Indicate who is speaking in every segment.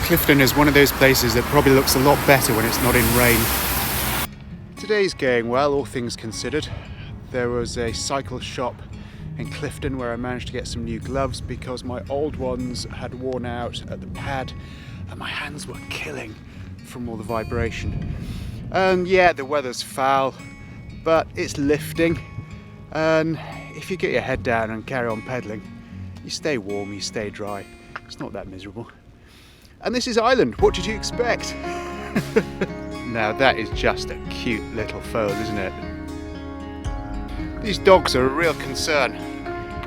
Speaker 1: Clifden is one of those places that probably looks a lot better when it's not in rain. Today's going well, all things considered. There was a cycle shop in Clifden where I managed to get some new gloves because my old ones had worn out at the pad and my hands were killing from all the vibration. And yeah, the weather's foul, but it's lifting, and if you get your head down and carry on pedalling, you stay warm, you stay dry. It's not that miserable. And this is Ireland, what did you expect? Now that is just a cute little foal, isn't it? These dogs are a real concern.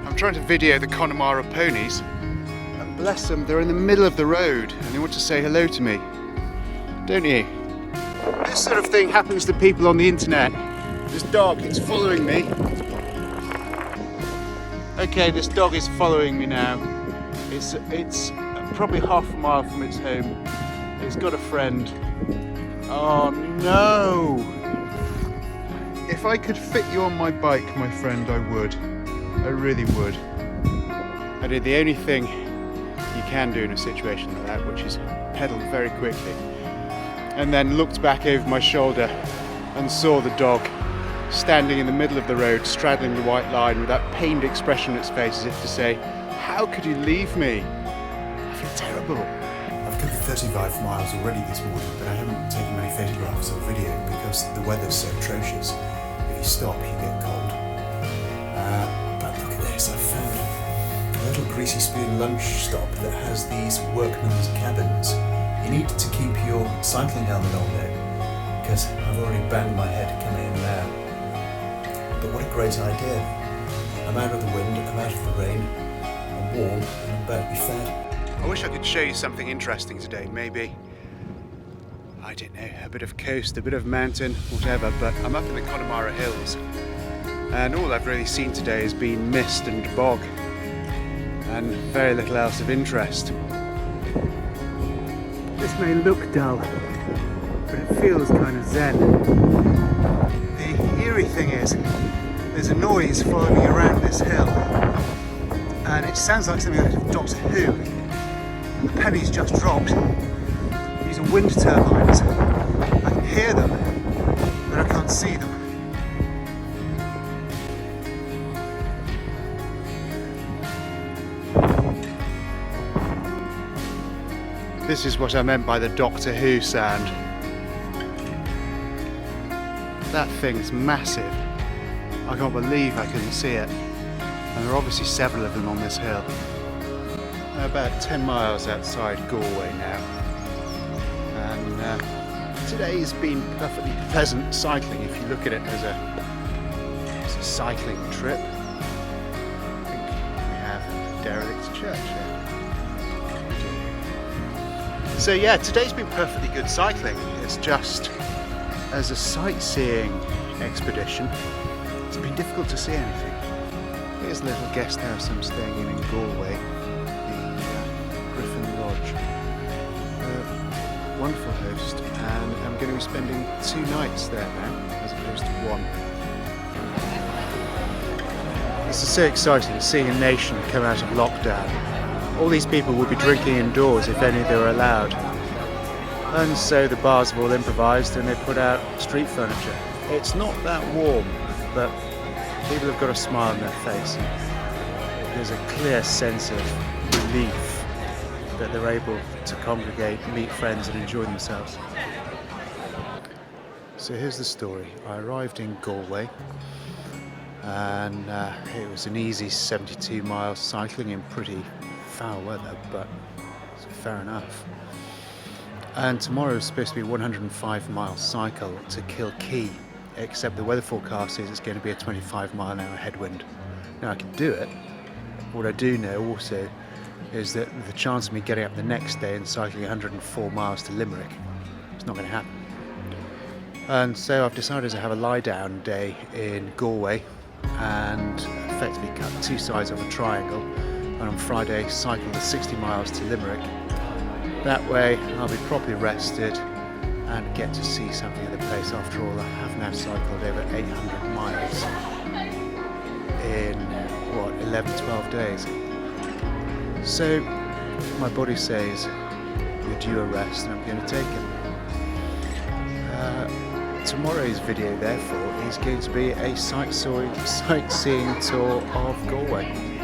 Speaker 1: I'm trying to video the Connemara ponies, and bless them, they're in the middle of the road and they want to say hello to me. Don't you? This sort of thing happens to people on the internet. This dog, it's following me. Okay, this dog is following me now. It's probably half a mile from its home. It's got a friend. Oh no! If I could fit you on my bike, my friend, I would. I really would. I did the only thing you can do in a situation like that, which is pedal very quickly. And then looked back over my shoulder and saw the dog standing in the middle of the road, straddling the white line with that pained expression on its face as if to say, how could you leave me? I feel terrible.
Speaker 2: I've covered 35 miles already this morning, but I haven't taken many photographs or video because the weather's so atrocious. If you stop, you get cold. But look at this, I've found a little greasy spoon lunch stop that has these workmen's cabins. You need to keep your cycling helmet on there, because I've already banged my head coming in and out. But what a great idea. I'm out of the wind, I'm out of the rain, I'm warm, and I'm about to be fed.
Speaker 1: I wish I could show you something interesting today, maybe, I don't know, a bit of coast, a bit of mountain, whatever, but I'm up in the Connemara Hills, and all I've really seen today has been mist and bog, and very little else of interest. This may look dull, but it feels kind of zen. The eerie thing is, there's a noise following me around this hill, and it sounds like something out of Doctor Who. The penny's just dropped. These are wind turbines. I can hear them, but I can't see them. This is what I meant by the Doctor Who sound. That thing's massive. I can't believe I couldn't see it. And there are obviously several of them on this hill. I'm about 10 miles outside Galway now. And today's been perfectly pleasant cycling if you look at it as a cycling trip. I think we have a derelict church here. So yeah, today's been perfectly good cycling. It's just, as a sightseeing expedition, it's been difficult to see anything. Here's a little guest house I'm staying in Galway, the Griffin Lodge. Wonderful host, and I'm going to be spending 2 nights there now, as opposed to 1. This is so exciting, seeing a nation come out of lockdown. All these people will be drinking indoors if any they were allowed. And so the bars have all improvised and they put out street furniture. It's not that warm, but people have got a smile on their face. There's a clear sense of relief that they're able to congregate, meet friends and enjoy themselves. So here's the story. I arrived in Galway and it was an easy 72 miles cycling in pretty foul weather, but fair enough. And tomorrow is supposed to be a 105-mile cycle to Kilkee, except the weather forecast says it's going to be a 25-mile-an-hour headwind. Now I can do it. What I do know also is that the chance of me getting up the next day and cycling 104 miles to Limerick, it's not going to happen. And so I've decided to have a lie-down day in Galway and effectively cut 2 sides of a triangle, and on Friday cycle the 60 miles to Limerick. That way I'll be properly rested and get to see something of the place. After all, I have now cycled over 800 miles in, 11, 12 days. So my body says, you're due a rest, and I'm going to take him. Tomorrow's video, therefore, is going to be a sightseeing tour of Galway.